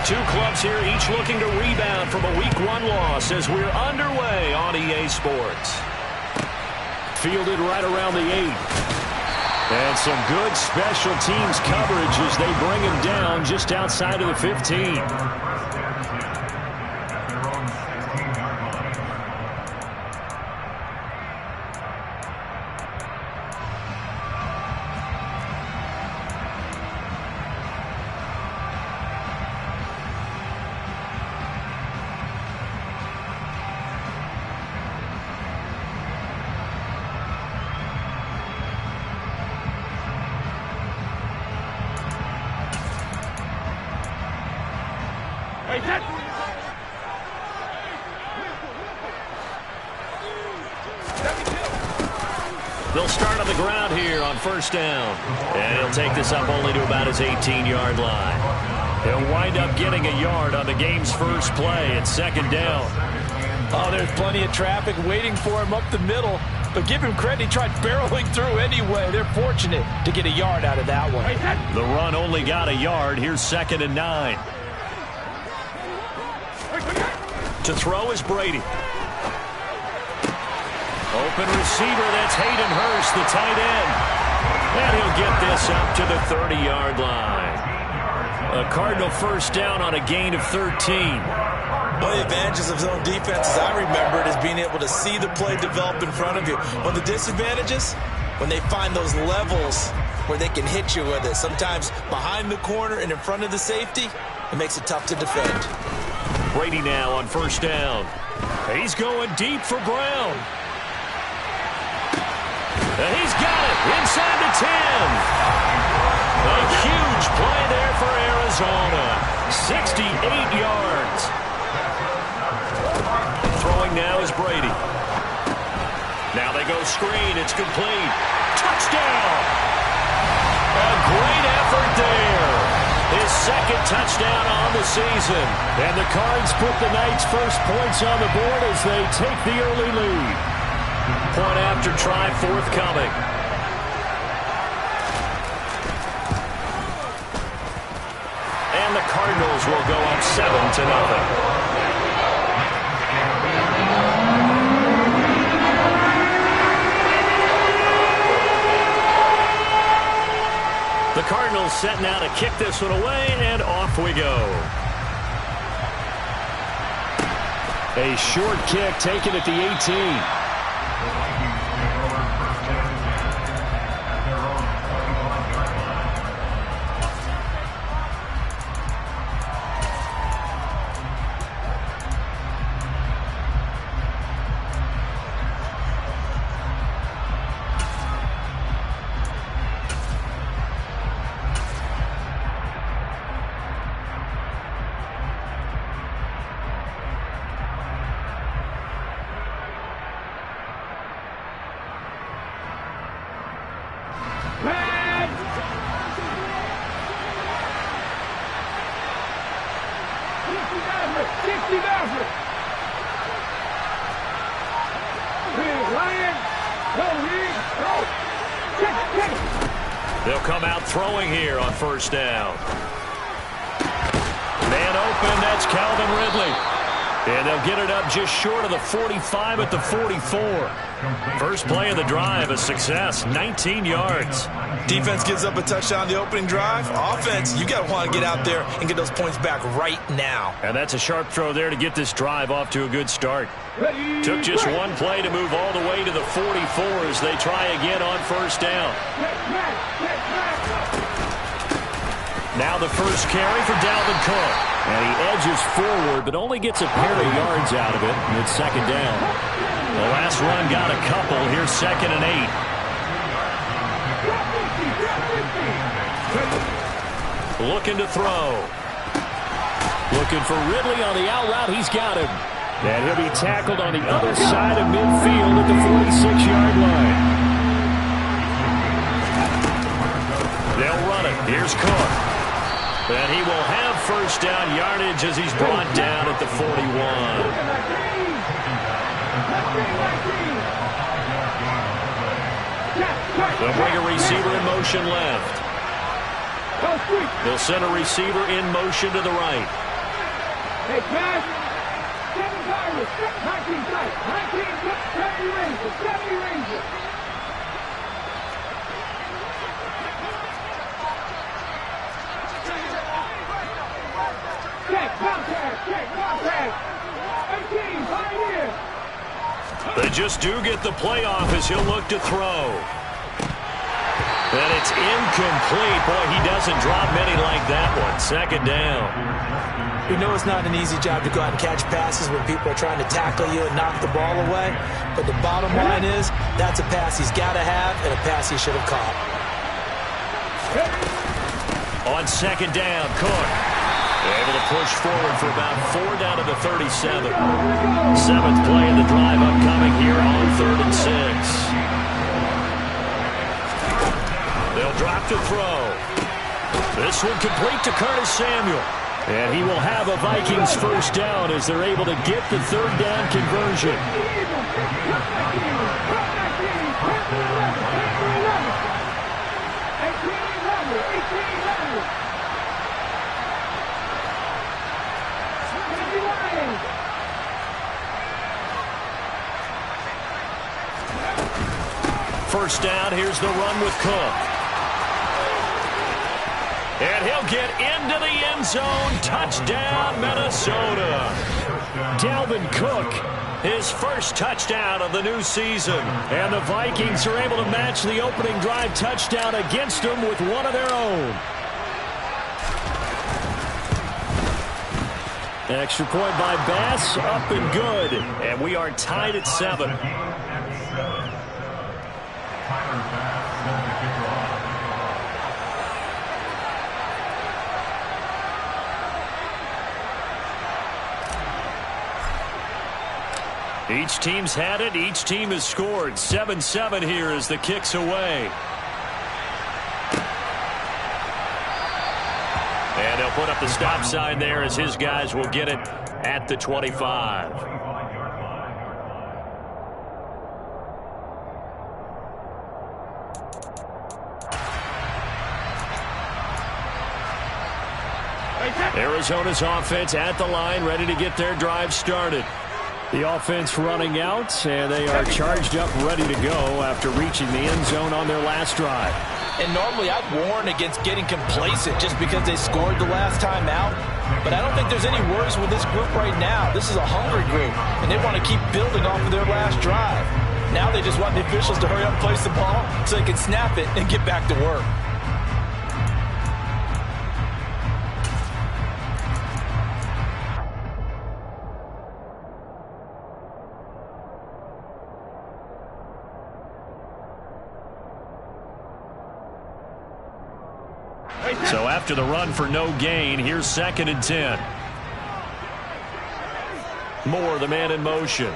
Two clubs here each looking to rebound from a Week 1 loss as we're underway on EA Sports. Fielded right around the 8. And some good special teams coverage as they bring him down just outside of the 15. They'll start on the ground here on first down. And he'll take this up only to about his 18-yard line. He'll wind up getting a yard on the game's first play at second down. Oh, there's plenty of traffic waiting for him up the middle. But give him credit, he tried barreling through anyway. They're fortunate to get a yard out of that one. The run only got a yard. Here's 2nd and 9. To throw is Brady. Open receiver, that's Hayden Hurst, the tight end. And he'll get this up to the 30-yard line. A Cardinal first down on a gain of 13. One of the advantages of zone defense, as I remember it, is being able to see the play develop in front of you. One of the disadvantages, when they find those levels where they can hit you with it, sometimes behind the corner and in front of the safety, it makes it tough to defend. Brady now on first down. He's going deep for Brown. And he's got it inside the 10. A huge play there for Arizona. 68 yards. Throwing now is Brady. Now they go screen. It's complete. Touchdown. A great effort there. His second touchdown on the season. And the Cards put the Knights' first points on the board as they take the early lead. Point after try forthcoming. And the Cardinals will go up 7-0. The Cardinals set now to kick this one away, and off we go. A short kick taken at the 18. They'll come out throwing here on first down. Man open, that's Calvin Ridley. And they'll get it up just short of the 45 at the 44. First play of the drive, a success, 19 yards. Defense gives up a touchdown the opening drive. Offense, you got to want to get out there and get those points back right now. And that's a sharp throw there to get this drive off to a good start. Took just one play to move all the way to the 44 as they try again on first down. Now the first carry for Dalvin Cook. And he edges forward, but only gets a pair of yards out of it. And it's second down. The last run got a couple. Here's 2nd and 8. Looking to throw. Looking for Ridley on the out route. He's got him. And he'll be tackled on the other side of midfield at the 46-yard line. They'll run it. Here's Cook. And he will have first down yardage as he's brought down at the 41. They'll bring a receiver in motion left. They'll send a receiver in motion to the right. Hey, pass. 7 Tigers. 19 Tights. 19 70 Rangers. 70 Rangers. Check, contact. Check, contact. 18, Pioneer. They just do get the play off as he'll look to throw. And it's incomplete. Boy, he doesn't drop many like that one. Second down. You know it's not an easy job to go out and catch passes when people are trying to tackle you and knock the ball away. But the bottom line is that's a pass he's got to have and a pass he should have caught. On second down, Cook able to push forward for about 4 down to the 37. 7th play of the drive upcoming here on 3rd and 6. They'll drop to throw. This one complete to Curtis Samuel. And he will have a Vikings first down as they're able to get the 3rd down conversion. First down, here's the run with Cook. And he'll get into the end zone. Touchdown, Minnesota. Dalvin Cook, his first touchdown of the new season. And the Vikings are able to match the opening drive touchdown against them with one of their own. Extra point by Bass, up and good. And we are tied at 7. Each team's had it. Each team has scored. 7-7 here as the kick's away. And they'll put up the stop sign there as his guys will get it at the 25. Arizona's offense at the line, ready to get their drive started. The offense running out, and they are charged up, ready to go after reaching the end zone on their last drive. And normally I'd warn against getting complacent just because they scored the last time out. But I don't think there's any worries with this group right now. This is a hungry group, and they want to keep building off of their last drive. Now they just want the officials to hurry up and place the ball so they can snap it and get back to work. So after the run for no gain, here's 2nd and 10. Moore, the man in motion.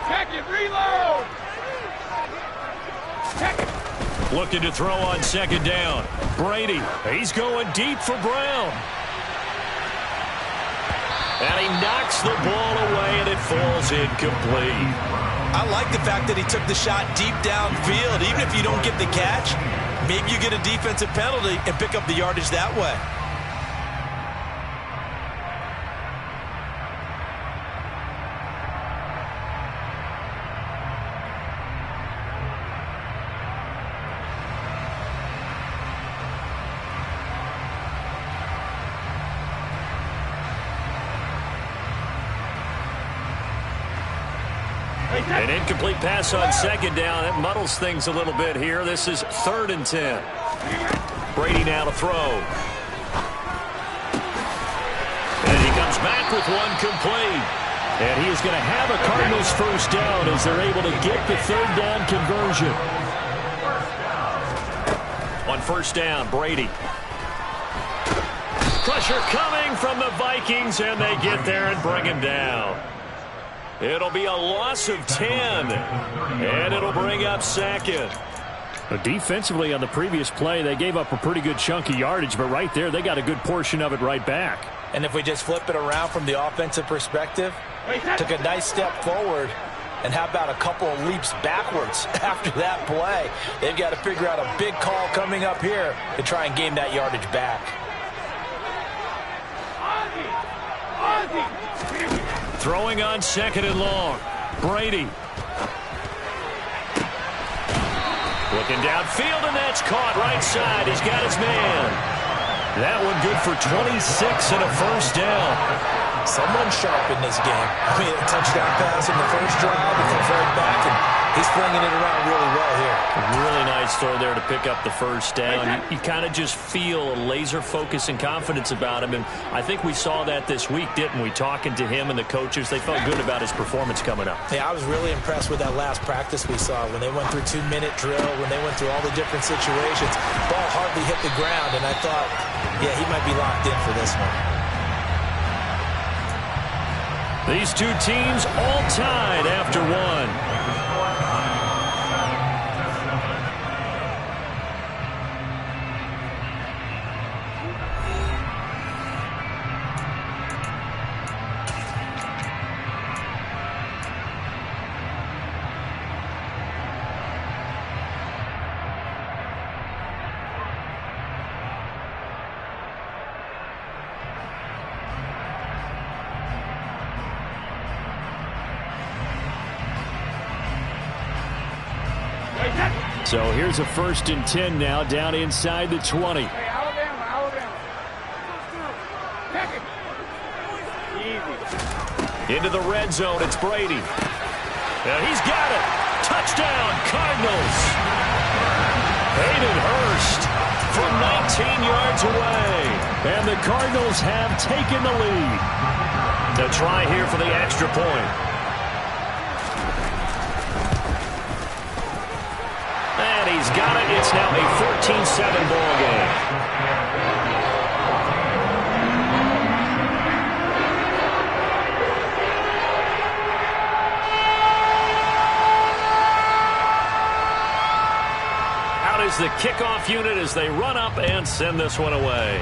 Check it, reload. Check it. Looking to throw on 2nd down. Brady, he's going deep for Brown. And he knocks the ball away, and it falls incomplete. I like the fact that he took the shot deep downfield. Even if you don't get the catch, maybe you get a defensive penalty and pick up the yardage that way. An incomplete pass on 2nd down. It muddles things a little bit here. This is 3rd and 10. Brady now to throw. And he comes back with one complete. And he is going to have a Cardinals first down as they're able to get the 3rd down conversion. On 1st down, Brady. Pressure coming from the Vikings, and they get there and bring him down. It'll be a loss of 10, and it'll bring up 2nd. Defensively on the previous play, they gave up a pretty good chunk of yardage, but right there, they got a good portion of it right back. And if we just flip it around from the offensive perspective, took a nice step forward, and how about a couple of leaps backwards after that play? They've got to figure out a big call coming up here to try and gain that yardage back. Throwing on 2nd and long. Brady. Looking downfield, and that's caught right side. He's got his man. That one good for 26 and a first down. Someone sharp in this game. I mean, a touchdown pass in the first drive, and comes right back, and he's flinging it around really well here. Really nice throw there to pick up the first down. You kind of just feel a laser focus and confidence about him, and I think we saw that this week, didn't we? Talking to him and the coaches, they felt good about his performance coming up. Hey, I was really impressed with that last practice we saw when they went through 2-minute drill, when they went through all the different situations. Ball hardly hit the ground, and I thought, yeah, he might be locked in for this one. These two teams all tied after one. So here's a 1st and 10 now, down inside the 20. Hey, Alabama. Easy. Into the red zone, it's Brady. And he's got it. Touchdown, Cardinals. Hayden Hurst from 19 yards away. And the Cardinals have taken the lead. The try here for the extra point. And he's got it. It's now a 14-7 ball game. Out is the kickoff unit as they run up and send this one away.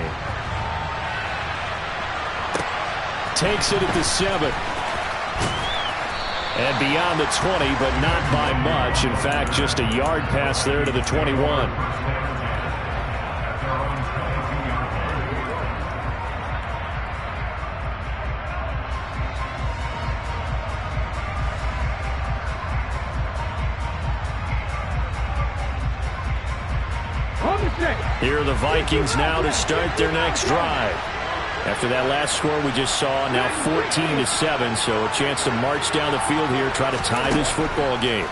Takes it at the 7. And beyond the 20, but not by much. In fact, just a yard pass there to the 21. Here are the Vikings now to start their next drive. After that last score we just saw, now 14-7, so a chance to march down the field here, try to tie this football game.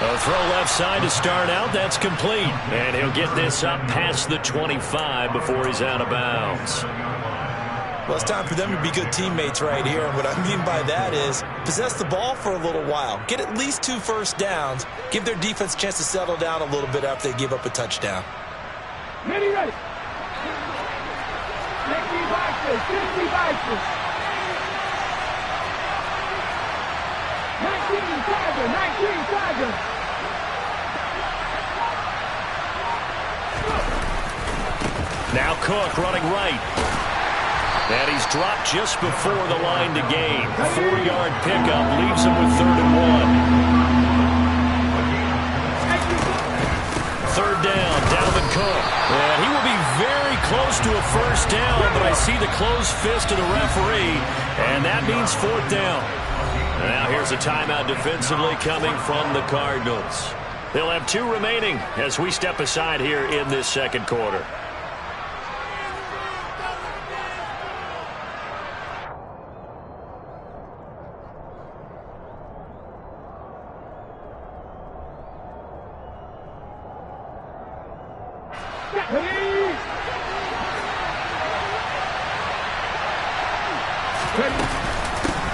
A throw left side to start out, that's complete. And he'll get this up past the 25 before he's out of bounds. Well, it's time for them to be good teammates right here. And what I mean by that is possess the ball for a little while. Get at least 2 first downs. Give their defense a chance to settle down a little bit after they give up a touchdown. Ready. 50 boxes. 19 Tiger. Now Cook running right. And he's dropped just before the line to gain. 4-yard pickup leaves him with 3rd and 1. 3rd down, Dalvin Cook. And he will be very close to a first down, but I see the closed fist of the referee, and that means 4th down. And now here's a timeout defensively coming from the Cardinals. They'll have 2 remaining as we step aside here in this second quarter.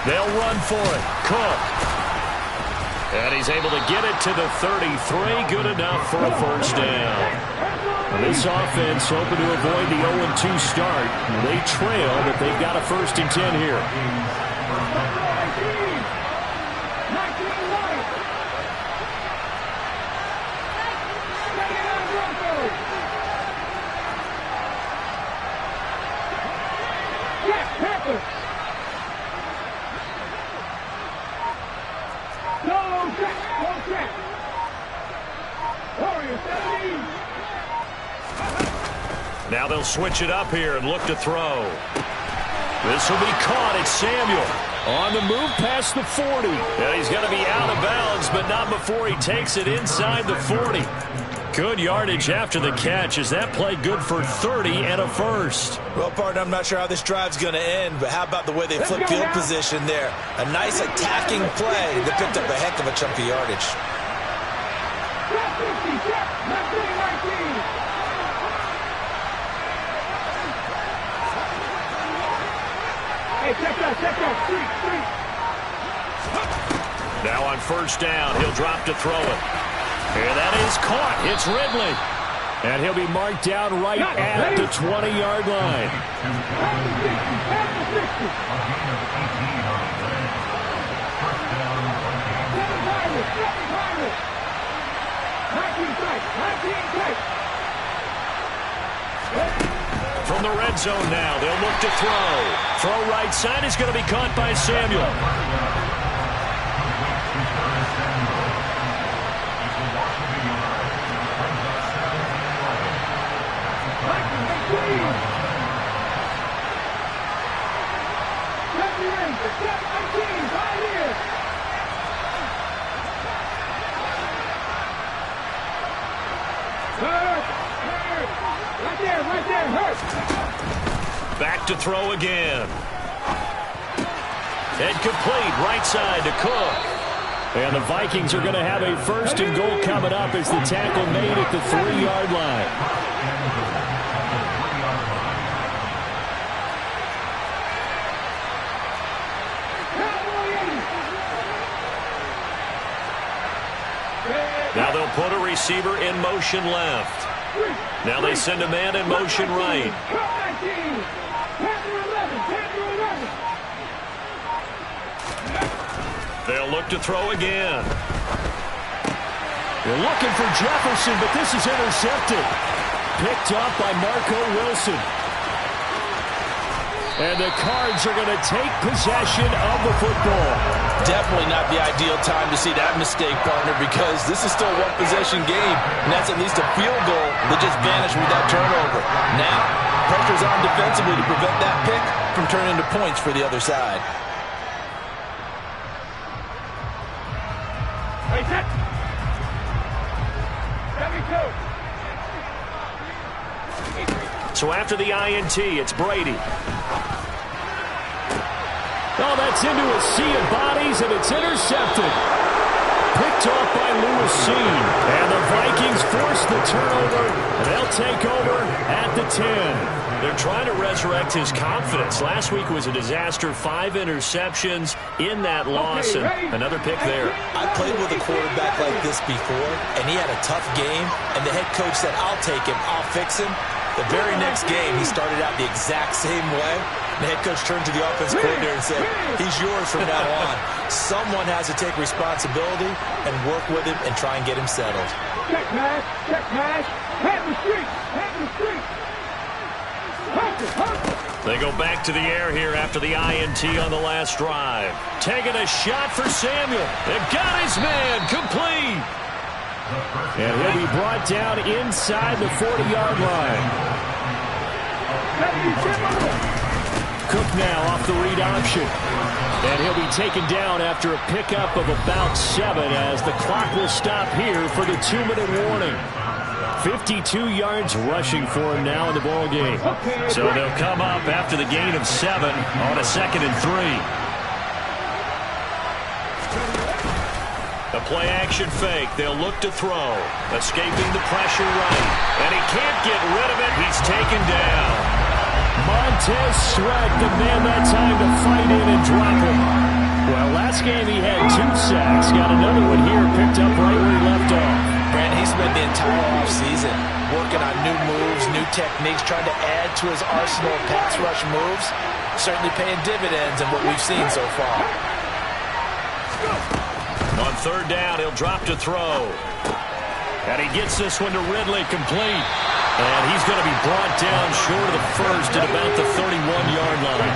They'll run for it. Cook. And he's able to get it to the 33. Good enough for a first down. This offense hoping to avoid the 0-2 start. They trail, but they've got a 1st and 10 here. Now they'll switch it up here and look to throw. This will be caught. It's Samuel on the move past the 40. And he's going to be out of bounds, but not before he takes it inside the 40. Good yardage after the catch. Is that play good for 30 and a first? Well, partner, I'm not sure how this drive's going to end, but how about the way they flip field position there? A nice attacking play that picked up a heck of a chunk of yardage. Hey, check that, street. Now on first down, he'll drop to throw it. And that is caught. It's Ridley. And he'll be marked down right at the 20-yard line. From the red zone now, they'll look to throw. Throw right side is going to be caught by Samuel. Right there, hurt. Back to throw again. And complete, right side to Cook. And the Vikings are going to have a first and goal coming up as the tackle made at the 3-yard line. Now they'll put a receiver in motion left. Now they send a man in motion right. They'll look to throw again. They're looking for Jefferson, but this is intercepted. Picked up by Marco Wilson. And the Cards are going to take possession of the football. Definitely not the ideal time to see that mistake, partner, because this is still a one-possession game, and that's at least a field goal that just vanished with that turnover. Now, pressure's on defensively to prevent that pick from turning into points for the other side. Wait, set. So after the INT, it's Brady. Oh, that's into a sea of bodies, and it's intercepted. Picked off by Lewis. And the Vikings force the turnover, and they'll take over at the 10. They're trying to resurrect his confidence. Last week was a disaster. 5 interceptions in that loss, and another pick there. I played with a quarterback like this before, and he had a tough game, and the head coach said, I'll take him, I'll fix him. The very next game, he started out the exact same way. The head coach turned to the offensive coordinator and said, he's yours from now on. Someone has to take responsibility and work with him and try and get him settled. Check pass, head the street. They go back to the air here after the INT on the last drive. Taking a shot for Samuel. They got his man, complete. And he'll be brought down inside the 40-yard line. Cook now off the read option. And he'll be taken down after a pickup of about 7 as the clock will stop here for the 2-minute warning. 52 yards rushing for him now in the ball game. So they'll come up after the gain of 7 on a 2nd and 3. The play-action fake. They'll look to throw. Escaping the pressure right. And he can't get rid of it. He's taken down. Montez Sweat, the man that time to fight in and drop him. Well, last game he had 2 sacks. Got another one here picked up right where he left off. Brandon, he spent the entire offseason working on new moves, new techniques, trying to add to his arsenal of pass rush moves. Certainly paying dividends in what we've seen so far. On 3rd down, he'll drop to throw. And he gets this one to Ridley, complete. And he's going to be brought down short of the first at about the 31-yard line.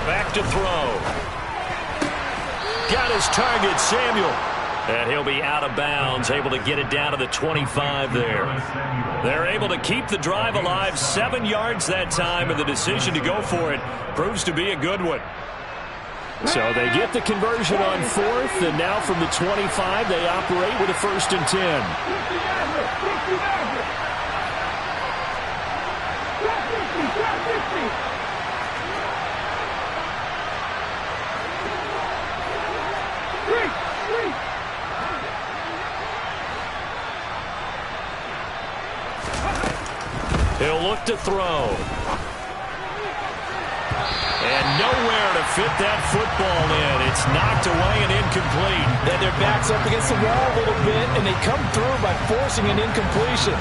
Back to throw. Got his target, Samuel. And he'll be out of bounds, able to get it down to the 25 there. They're able to keep the drive alive, 7 yards that time, and the decision to go for it proves to be a good one. So they get the conversion on 4th, and now from the 25, they operate with a 1st and 10. He'll look to throw. And nowhere to fit that football in. It's knocked away and incomplete. Then their back's up against the wall a little bit, and they come through by forcing an incompletion.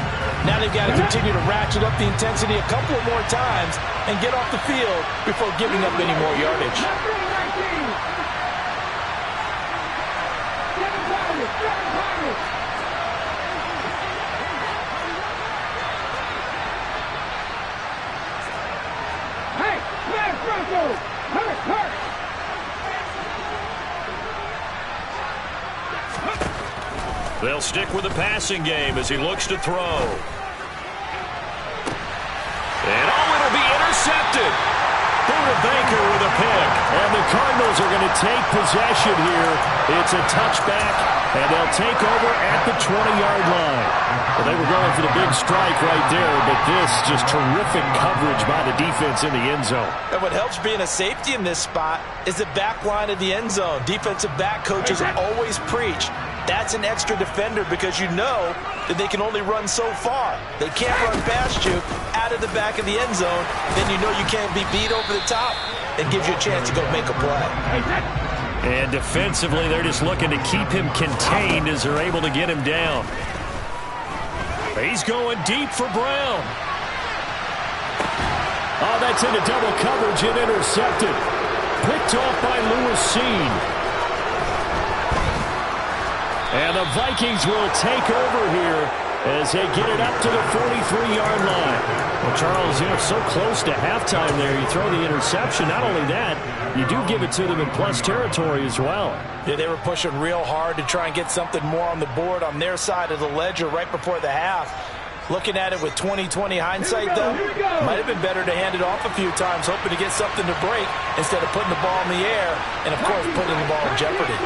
Now they've got to continue to ratchet up the intensity a couple of more times and get off the field before giving up any more yardage. They'll stick with the passing game as he looks to throw. And it'll be intercepted. Buda Baker with a pick. And the Cardinals are going to take possession here. It's a touchback, and they'll take over at the 20-yard line. Well, they were going for the big strike right there, but this just terrific coverage by the defense in the end zone. And what helps being a safety in this spot is the back line of the end zone. Defensive back coaches always preach. That's an extra defender because you know that they can only run so far. They can't run past you out of the back of the end zone. Then you know you can't be beat over the top. It gives you a chance to go make a play. And defensively, they're just looking to keep him contained as they're able to get him down. He's going deep for Brown. Oh, that's into double coverage and intercepted. Picked off by Lewis Seen. And the Vikings will take over here as they get it up to the 43-yard line. Well, Charles, so close to halftime there. You throw the interception. Not only that, you do give it to them in plus territory as well. Yeah, they were pushing real hard to try and get something more on the board on their side of the ledger right before the half. Looking at it with 20/20 hindsight, though, might have been better to hand it off a few times, hoping to get something to break instead of putting the ball in the air and, of course, putting the ball in jeopardy.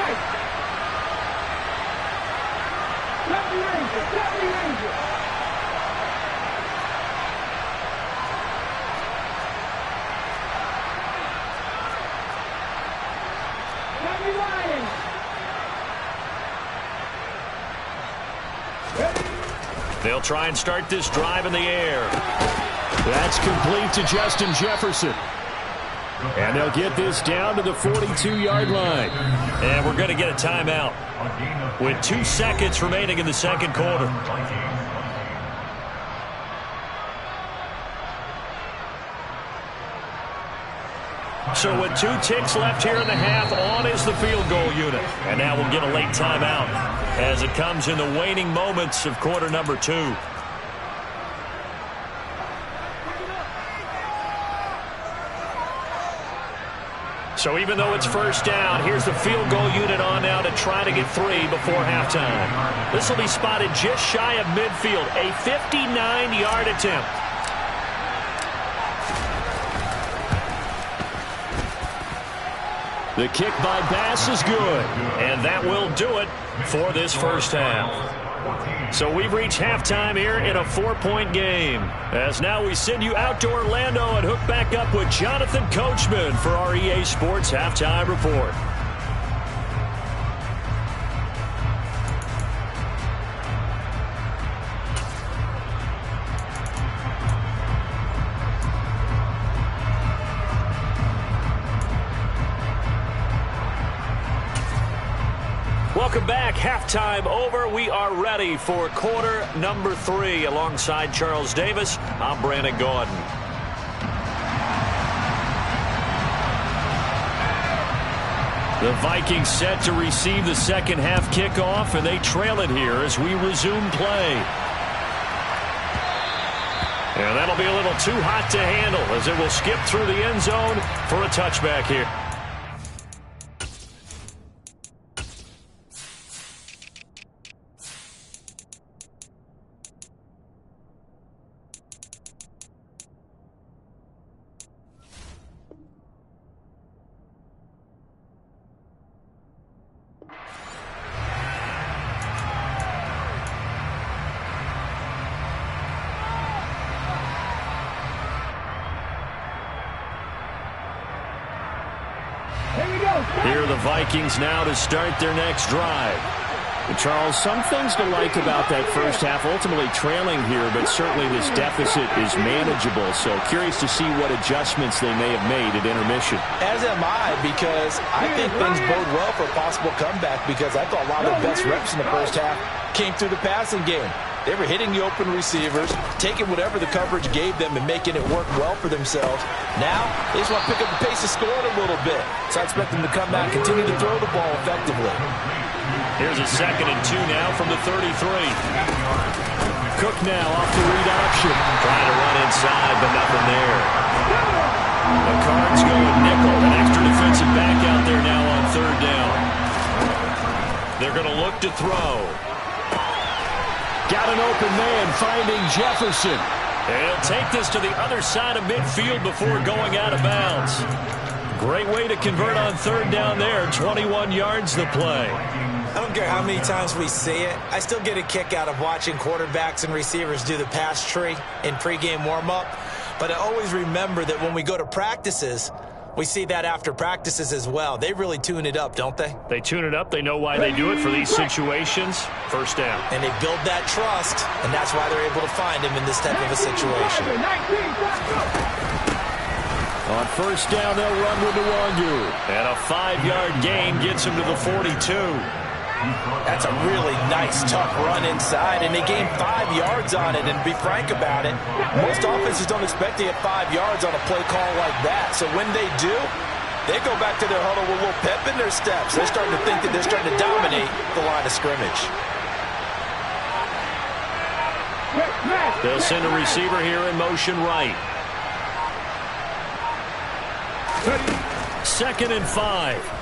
They'll try and start this drive in the air. That's complete to Justin Jefferson. And they'll get this down to the 42-yard line. And we're going to get a timeout with 2 seconds remaining in the second quarter. So with 2 ticks left here in the half, on is the field goal unit. And now we'll get a late timeout as it comes in the waning moments of quarter number 2. So even though it's first down, here's the field goal unit on now to try to get 3 before halftime. This will be spotted just shy of midfield, a 59-yard attempt. The kick by Bass is good, and that will do it for this first half. So we've reached halftime here in a 4-point game. As now we send you out to Orlando and hook back up with Jonathan Coachman for our EA Sports Halftime Report. Welcome back. Halftime over. We are ready for quarter number 3. Alongside Charles Davis, I'm Brandon Gordon. The Vikings set to receive the second half kickoff, and they trail it here as we resume play. And that'll be a little too hot to handle as it will skip through the end zone for a touchback here. Here are the Vikings now to start their next drive. Charles, some things to like about that first half. Ultimately trailing here, but certainly this deficit is manageable. So curious to see what adjustments they may have made at intermission. As am I, because I think things bode well for a possible comeback, because I thought a lot of their best reps in the first half came through the passing game. They were hitting the open receivers, taking whatever the coverage gave them and making it work well for themselves. Now, they just want to pick up the pace of scoring a little bit. So I expect them to come back and continue to throw the ball effectively. Here's a 2nd and 2 now from the 33. Cook now off the read option. Trying to run inside, but nothing there. The Cards go a nickel. An extra defensive back out there now on 3rd down. They're going to look to throw. Got an open man finding Jefferson. And he'll take this to the other side of midfield before going out of bounds. Great way to convert on 3rd down there. 21 yards the play. I don't care how many times we see it. I still get a kick out of watching quarterbacks and receivers do the pass tree in pregame warm-up. But I always remember that when we go to practices, we see that after practices as well. They really tune it up, don't they? They tune it up. They know why they do it for these situations. 1st down. And they build that trust, and that's why they're able to find him in this type of a situation. On 1st down, they'll run with the Wangu. And a 5-yard gain gets him to the 42. That's a really nice, tough run inside, and they gained 5 yards on it. And to be frank about it, most offenses don't expect to get 5 yards on a play call like that. So when they do, they go back to their huddle with a little pep in their steps. They're starting to think that they're starting to dominate the line of scrimmage. They'll send a receiver here in motion right. 2nd and 5.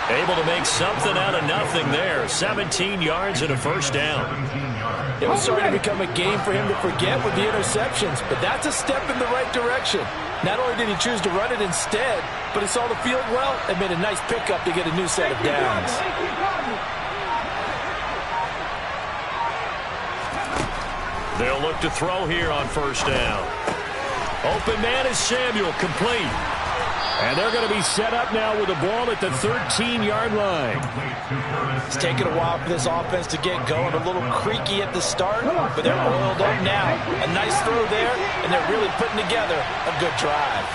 Able to make something out of nothing there. 17 yards and a 1st down. It was starting to become a game for him to forget with the interceptions, but that's a step in the right direction. Not only did he choose to run it instead, but he saw the field well and made a nice pickup to get a new set of downs. They'll look to throw here on 1st down. Open man is Samuel, complete. And they're going to be set up now with the ball at the 13-yard line. It's taken a while for this offense to get going. A little creaky at the start, but they're oiled up now. A nice throw there, and they're really putting together a good drive.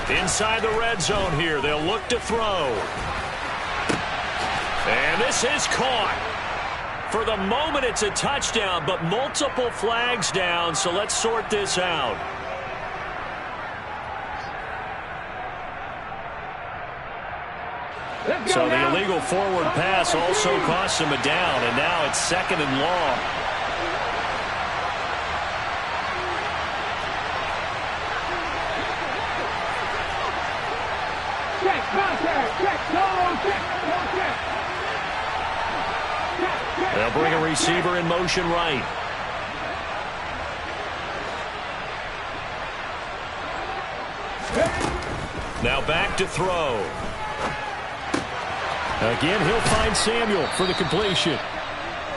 Inside the red zone here, they'll look to throw. And this is caught. For the moment, it's a touchdown, but multiple flags down, so let's sort this out. So the illegal forward pass also costs him a down, and now it's 2nd and long. They'll bring a receiver in motion right. Now back to throw. Again, he'll find Samuel for the completion.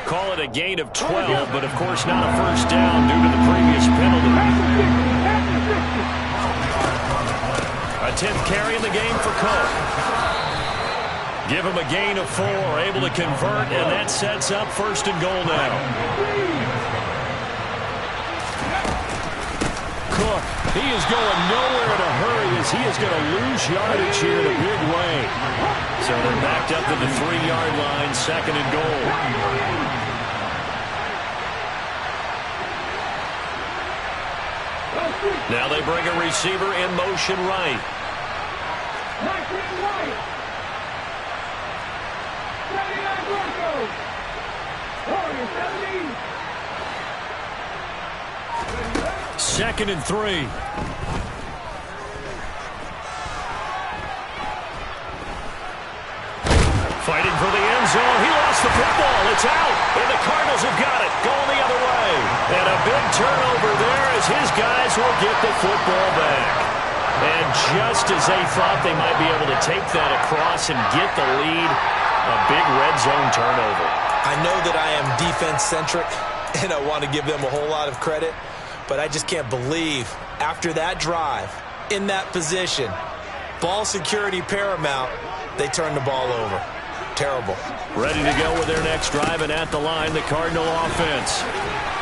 Call it a gain of 12, but of course not a 1st down due to the previous penalty. A 10th carry in the game for Cook. Give him a gain of 4, able to convert, and that sets up 1st and goal now. Cook, he is going nowhere in a hurry as he is going to lose yardage here in a big way. So they're backed up to the 3-yard line, 2nd and goal. Now they bring a receiver in motion right. Second and 3. Fighting for the end zone. He lost the football. It's out. And the Cardinals have got it. Going the other way. And a big turnover there as his guys will get the football back. And just as they thought they might be able to take that across and get the lead, a big red zone turnover. I know that I am defense-centric, and I want to give them a whole lot of credit, but I just can't believe after that drive, in that position, ball security paramount, they turn the ball over. Terrible. Ready to go with their next drive, and at the line, the Cardinal offense.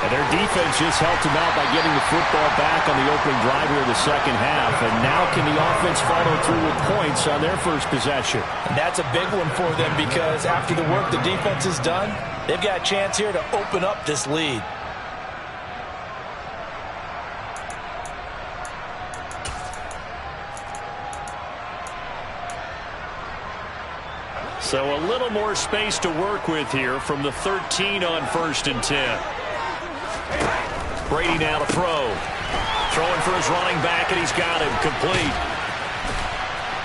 And their defense just helped them out by getting the football back on the opening drive here in the second half. And now can the offense follow through with points on their first possession? And that's a big one for them because after the work the defense has done, they've got a chance here to open up this lead. So a little more space to work with here from the 13 on 1st and 10. Brady now to throw. Throwing for his running back, and he's got him complete.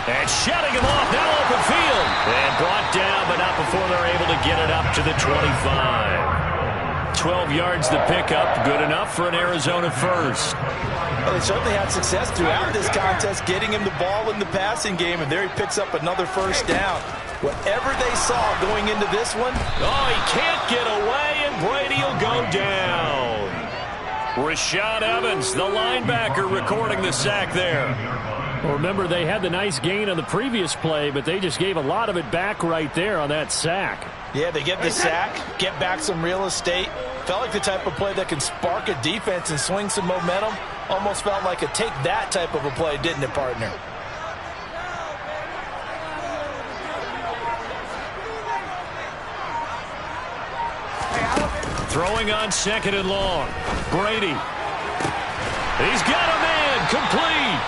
And shutting him off, now open field. And brought down, but not before they're able to get it up to the 25. 12 yards to pick up, good enough for an Arizona first. Well, they certainly had success throughout this contest, getting him the ball in the passing game, and there he picks up another first down. Whatever they saw going into this one. Oh, he can't get away, and Brady will go down. Rashad Evans, the linebacker, recording the sack there. Well, remember, they had the nice gain on the previous play, but they just gave a lot of it back right there on that sack. Yeah, they get the sack, get back some real estate. Felt like the type of play that can spark a defense and swing some momentum. Almost felt like a take that type of a play, didn't it, partner? Throwing on 2nd and long. Brady. He's got a man complete.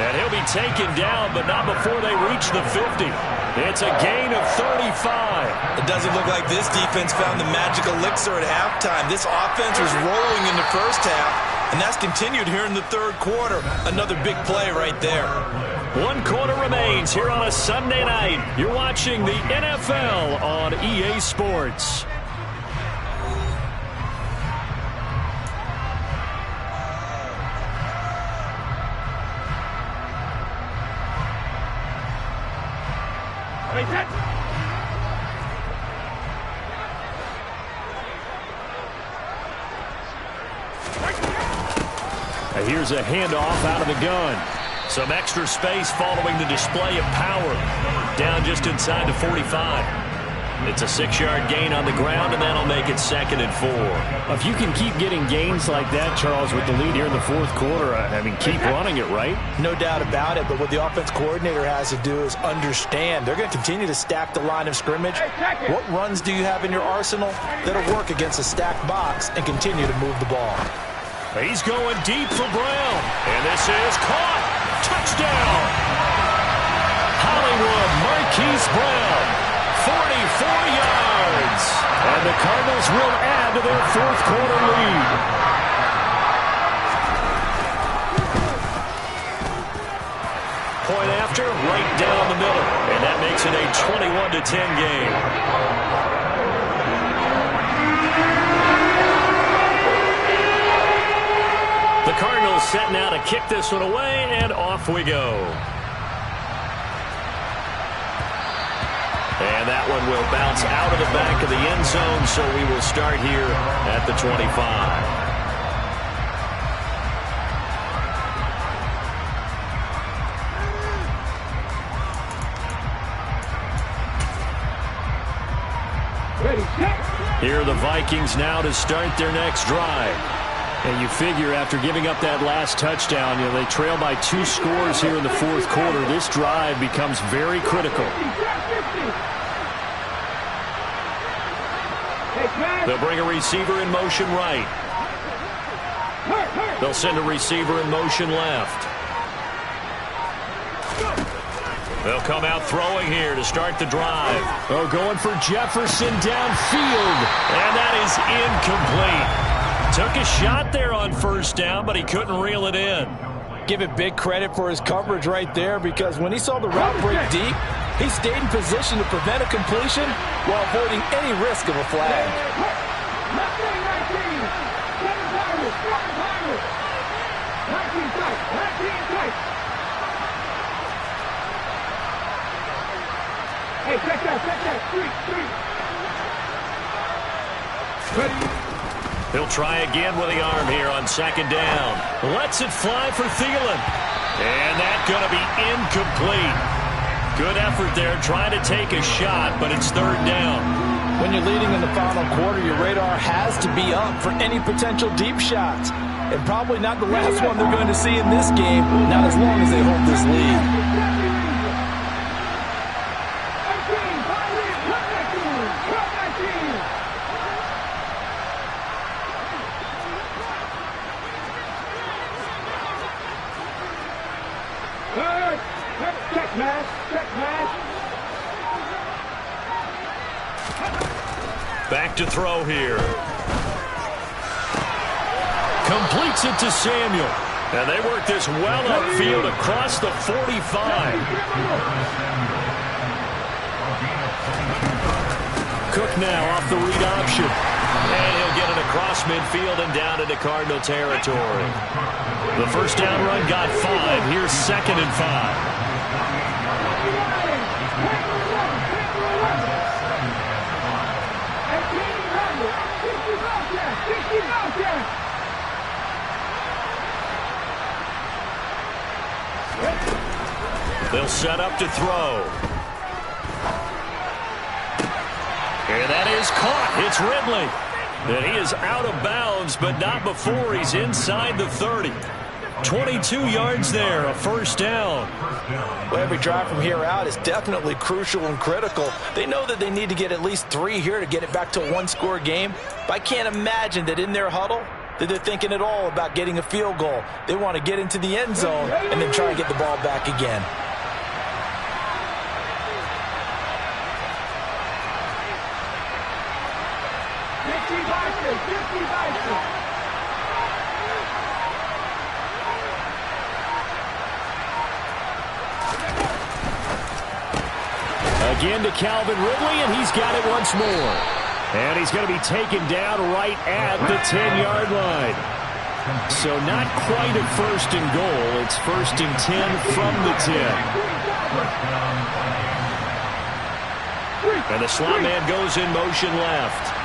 And he'll be taken down, but not before they reach the 50. It's a gain of 35. It doesn't look like this defense found the magic elixir at halftime. This offense was rolling in the first half, and that's continued here in the third quarter. Another big play right there. 1 quarter remains here on a Sunday night. You're watching the NFL on EA Sports. Here's a handoff out of the gun. Some extra space following the display of power. Down just inside the 45. It's a 6-yard gain on the ground, and that'll make it 2nd and 4. If you can keep getting gains like that, Charles, with the lead here in the fourth quarter, I mean, keep running it, right? No doubt about it, but what the offense coordinator has to do is understand. They're going to continue to stack the line of scrimmage. What runs do you have in your arsenal that'll work against a stacked box and continue to move the ball? He's going deep for Brown, and this is caught. Touchdown! Hollywood Marquise Brown, 44 yards. And the Cardinals will add to their fourth quarter lead. Point after, right down the middle, and that makes it a 21-10 game. The Cardinals set now to kick this one away, and off we go. And that one will bounce out of the back of the end zone, so we will start here at the 25. Here are the Vikings now to start their next drive. And you figure after giving up that last touchdown, they trail by 2 scores here in the fourth quarter. This drive becomes very critical. They'll bring a receiver in motion right. They'll send a receiver in motion left. They'll come out throwing here to start the drive. Oh, going for Jefferson downfield. And that is incomplete. Took a shot there on first down, but he couldn't reel it in. Give it big credit for his coverage right there, because when he saw the route break deep, he stayed in position to prevent a completion while avoiding any risk of a flag. check that. Three. He'll try again with the arm here on second down. Lets it fly for Thielen. And that's going to be incomplete. Good effort there trying to take a shot, but it's third down. When you're leading in the final quarter, your radar has to be up for any potential deep shots. And probably not the last one they're going to see in this game, not as long as they hold this lead. Back to throw here. Completes it to Samuel. And they work this well upfield across the 45. Cook now off the read option. And he'll get it across midfield and down into Cardinal territory. The first down run got 5. Here's 2nd and 5. They'll set up to throw. And that is caught. It's Ridley. And he is out of bounds, but not before he's inside the 30. 22 yards there, a first down. Well, every drive from here out is definitely crucial and critical. They know that they need to get at least 3 here to get it back to a one-score game. But I can't imagine that in their huddle that they're thinking at all about getting a field goal. They want to get into the end zone and then try and get the ball back again. Again to Calvin Ridley, and he's got it once more. And he's going to be taken down right at the 10-yard line. So not quite a first and goal. It's 1st and 10 from the 10. And the slot man goes in motion left.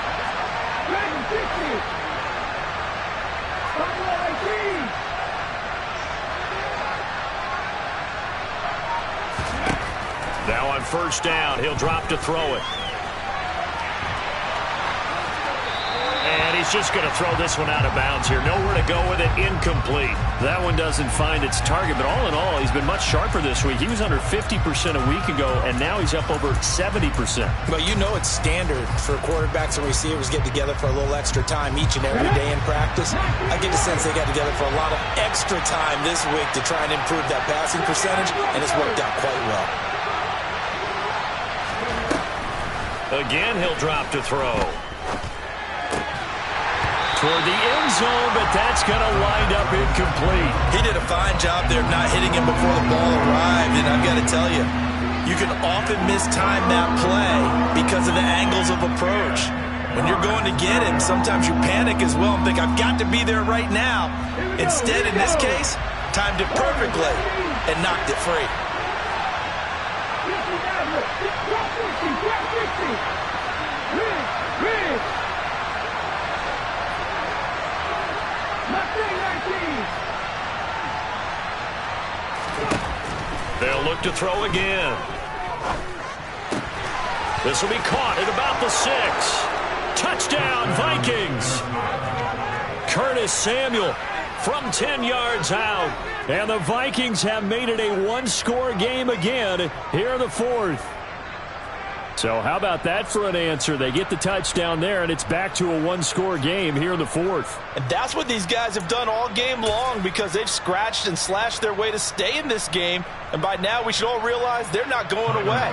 Now on first down, he'll drop to throw it. And he's just going to throw this one out of bounds here. Nowhere to go with it, incomplete. That one doesn't find its target, but all in all, he's been much sharper this week. He was under 50% a week ago, and now he's up over 70%. Well, you know it's standard for quarterbacks and receivers get together for a little extra time each and every day in practice. I get the sense they got together for a lot of extra time this week to try and improve that passing percentage, and it's worked out quite well. Again, he'll drop to throw. Toward the end zone, but that's going to wind up incomplete. He did a fine job there of not hitting him before the ball arrived, and I've got to tell you, you can often mistime that play because of the angles of approach. When you're going to get him, sometimes you panic as well and think, I've got to be there right now. Instead, in this case, timed it perfectly and knocked it free. They'll look to throw again. This will be caught at about the 6. Touchdown, Vikings. Curtis Samuel from 10 yards out. And the Vikings have made it a one-score game again here in the 4th. So how about that for an answer? They get the touchdown there, and it's back to a one-score game here in the 4th. And that's what these guys have done all game long because they've scratched and slashed their way to stay in this game. And by now, we should all realize they're not going away.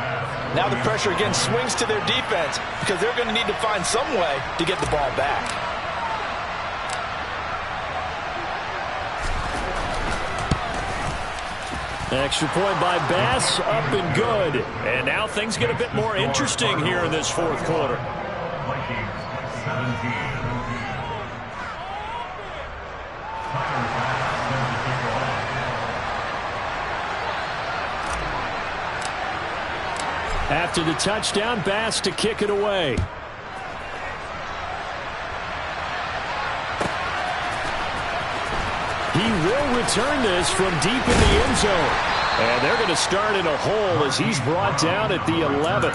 Now the pressure again swings to their defense because they're going to need to find some way to get the ball back. Extra point by Bass, up and good. And now things get a bit more interesting here in this 4th quarter. After the touchdown, Bass to kick it away. He will return this from deep in the end zone. And they're going to start in a hole as he's brought down at the 11.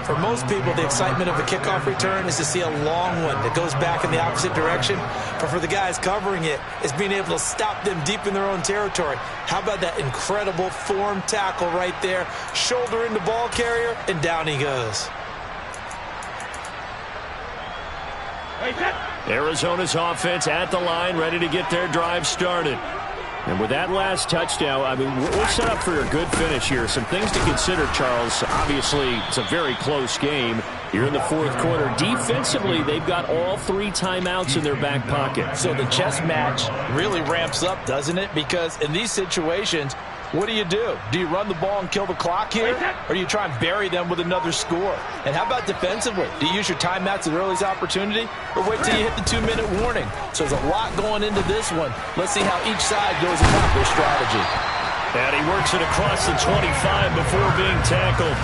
For most people, the excitement of a kickoff return is to see a long one that goes back in the opposite direction. But for the guys covering it, it's being able to stop them deep in their own territory. How about that incredible form tackle right there? Shoulder into ball carrier, and down he goes. Arizona's offense at the line, ready to get their drive started. And with that last touchdown, I mean, we're set up for a good finish here. Some things to consider, Charles. Obviously, it's a very close game. You're in the fourth quarter. Defensively, they've got all 3 timeouts in their back pocket. So the chess match really ramps up, doesn't it? Because in these situations, what do? Do you run the ball and kill the clock here? Or do you try and bury them with another score? And how about defensively? Do you use your timeouts at earliest opportunity? Or wait till you hit the 2-minute warning? So there's a lot going into this one. Let's see how each side goes about their strategy. And he works it across the 25 before being tackled.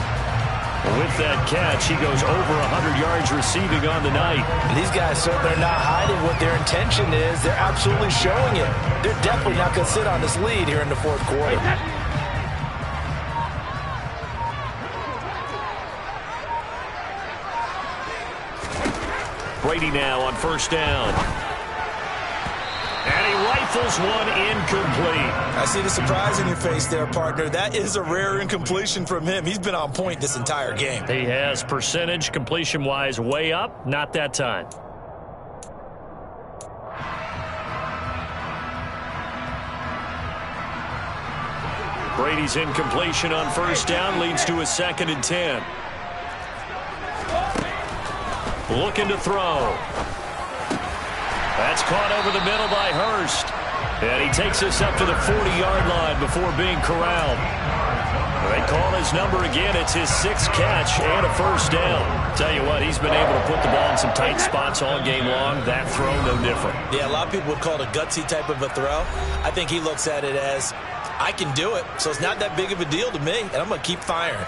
With that catch, he goes over 100 yards receiving on the night. And these guys certainly are not hiding what their intention is. They're absolutely showing it. They're definitely not going to sit on this lead here in the fourth quarter. Brady now on first down. And he rifles one incomplete. I see the surprise in your face there, partner. That is a rare incompletion from him. He's been on point this entire game. He has percentage completion-wise way up. Not that time. Brady's incompletion on first down leads to a 2nd and 10. Looking to throw. That's caught over the middle by Hurst. And he takes us up to the 40-yard line before being corralled. They call his number again. It's his 6th catch and a first down. Tell you what, he's been able to put the ball in some tight spots all game long. That throw, no different. Yeah, a lot of people would call it a gutsy type of a throw. I think he looks at it as, I can do it, so it's not that big of a deal to me, and I'm going to keep firing.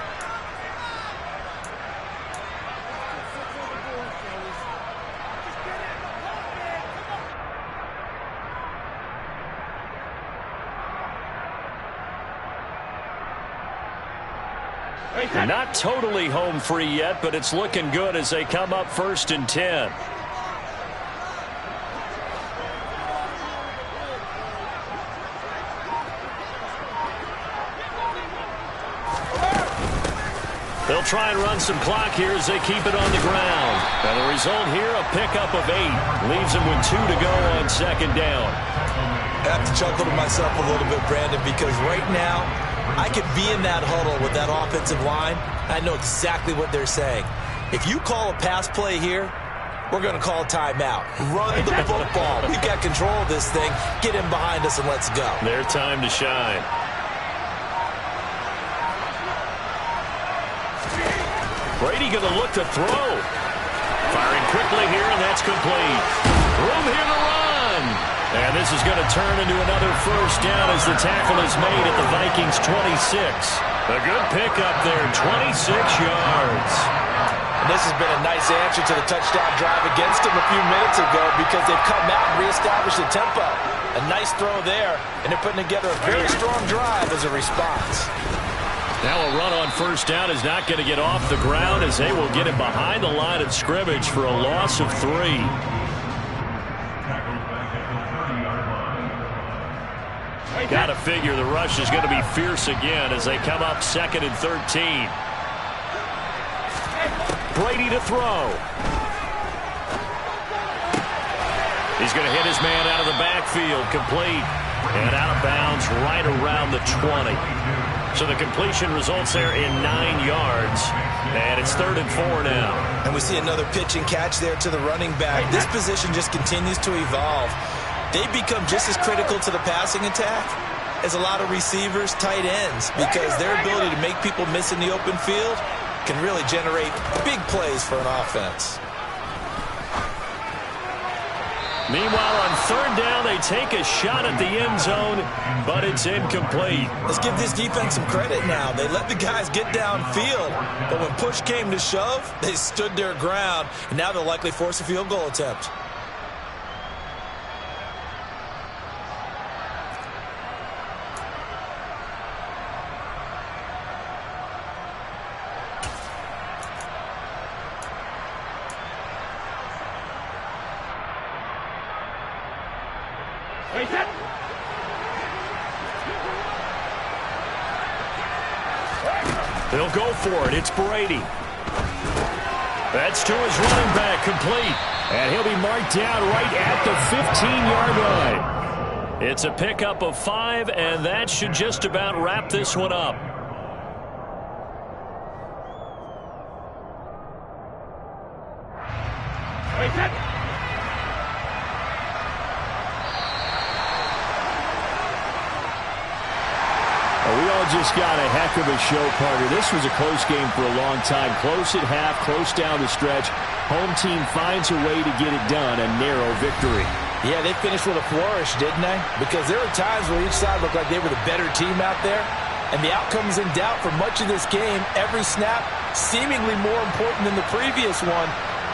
Not totally home free yet, but it's looking good as they come up 1st and 10. They'll try and run some clock here as they keep it on the ground. And the result here, a pickup of 8. Leaves them with 2 to go on 2nd down. I have to chuckle to myself a little bit, Brandon, because right now, I could be in that huddle with that offensive line. I know exactly what they're saying. If you call a pass play here, we're going to call a timeout. Run the football. We've got control of this thing. Get him behind us and let's go. Their time to shine. Brady going to look to throw. Firing quickly here, and that's complete. Room here to run. And this is going to turn into another first down as the tackle is made at the Vikings' 26. A good pickup there, 26 yards. And this has been a nice answer to the touchdown drive against them a few minutes ago because they've come out and reestablished the tempo. A nice throw there, and they're putting together a very strong drive as a response. Now a run on first down is not going to get off the ground as they will get it behind the line of scrimmage for a loss of 3. Got to figure the rush is going to be fierce again as they come up 2nd and 13. Brady to throw. He's going to hit his man out of the backfield, complete, and out of bounds right around the 20. So the completion results there in 9 yards, and it's 3rd and 4 now. And we see another pitch and catch there to the running back. This position just continues to evolve. They become just as critical to the passing attack as a lot of receivers, tight ends, because their ability to make people miss in the open field can really generate big plays for an offense. Meanwhile, on third down, they take a shot at the end zone, but it's incomplete. Let's give this defense some credit now. They let the guys get downfield, but when push came to shove, they stood their ground, and now they'll likely force a field goal attempt. They'll go for it. It's Brady. That's to his running back, complete. And he'll be marked down right at the 15-yard line. It's a pickup of 5, and that should just about wrap this one up. We all just got a heck of a show, partner. This was a close game for a long time. Close at half, close down the stretch. Home team finds a way to get it done, a narrow victory. Yeah, they finished with a flourish, didn't they? Because there were times where each side looked like they were the better team out there. And the outcome is in doubt for much of this game. Every snap seemingly more important than the previous one.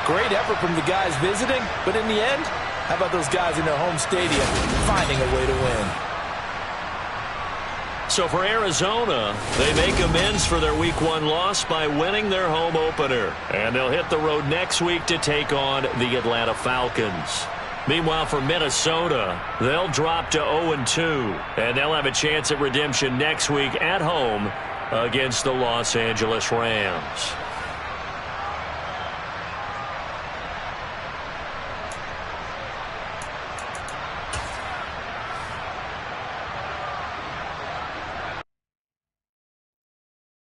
Great effort from the guys visiting. But in the end, how about those guys in their home stadium finding a way to win? So for Arizona, they make amends for their Week 1 loss by winning their home opener. And they'll hit the road next week to take on the Atlanta Falcons. Meanwhile, for Minnesota, they'll drop to 0-2. And they'll have a chance at redemption next week at home against the Los Angeles Rams.